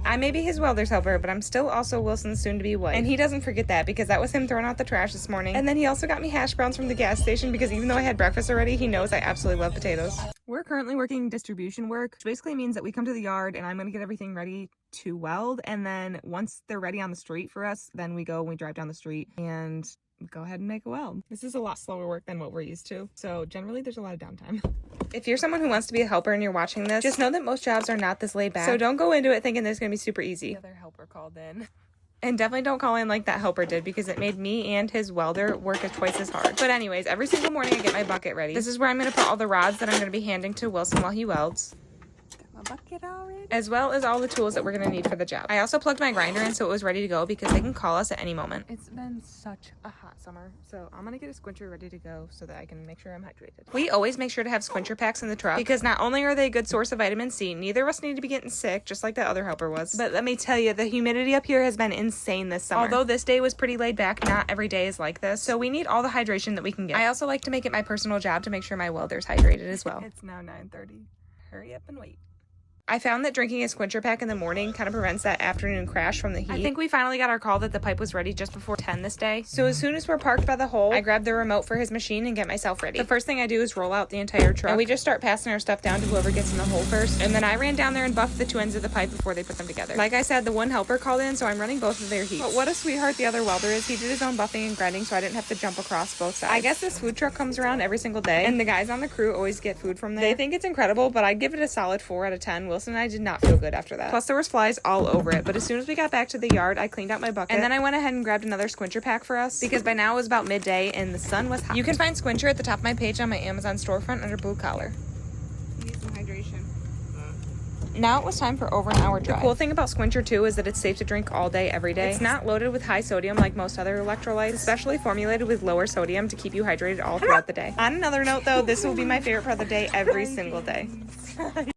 I may be his welder's helper, but I'm still also Wilson's soon-to-be wife. And he doesn't forget that, because that was him throwing out the trash this morning. And then he also got me hash browns from the gas station, because even though I had breakfast already, he knows I absolutely love potatoes. We're currently working distribution work, which basically means that we come to the yard and I'm going to get everything ready to weld. And then once they're ready on the street for us, then we go and we drive down the street and go ahead and make a weld. This is a lot slower work than what we're used to. So generally there's a lot of downtime. If you're someone who wants to be a helper and you're watching this, just know that most jobs are not this laid back. So don't go into it thinking this is going to be super easy. The other helper called in. And definitely don't call in like that helper did, because it made me and his welder work twice as hard. But anyways, every single morning I get my bucket ready. This is where I'm going to put all the rods that I'm going to be handing to Wilson while he welds, My bucket already? as well as all the tools that we're going to need for the job. I also plugged my grinder in so it was ready to go, because they can call us at any moment. It's been such a hot summer, so I'm going to get a squincher ready to go so that I can make sure I'm hydrated. We always make sure to have squincher packs in the truck, because not only are they a good source of vitamin C, neither of us need to be getting sick, just like that other helper was. But let me tell you, the humidity up here has been insane this summer. Although this day was pretty laid back, not every day is like this, so we need all the hydration that we can get. I also like to make it my personal job to make sure my welder's hydrated as well. It's now 9:30. Hurry up and wait. I found that drinking a squincher pack in the morning kind of prevents that afternoon crash from the heat. I think we finally got our call that the pipe was ready just before 10 this day. So as soon as we're parked by the hole, I grab the remote for his machine and get myself ready. The first thing I do is roll out the entire truck, and we just start passing our stuff down to whoever gets in the hole first. And then I ran down there and buffed the two ends of the pipe before they put them together. Like I said, the one helper called in, so I'm running both of their heats. But what a sweetheart the other welder is. He did his own buffing and grinding, so I didn't have to jump across both sides. I guess this food truck comes around every single day, and the guys on the crew always get food from there. They think it's incredible, but I'd give it a solid 4 out of 10. Wilson and I did not feel good after that. Plus there was flies all over it, but as soon as we got back to the yard, I cleaned out my bucket, and then I went ahead and grabbed another squincher pack for us, because by now it was about midday and the sun was hot. You can find squincher at the top of my page on my Amazon storefront under blue collar. Need some hydration. Now it was time for over an hour drive. The cool thing about squincher too is that it's safe to drink all day, every day. It's not loaded with high sodium like most other electrolytes, especially formulated with lower sodium to keep you hydrated all throughout the day. On another note though, this will be my favorite part of the day every single day.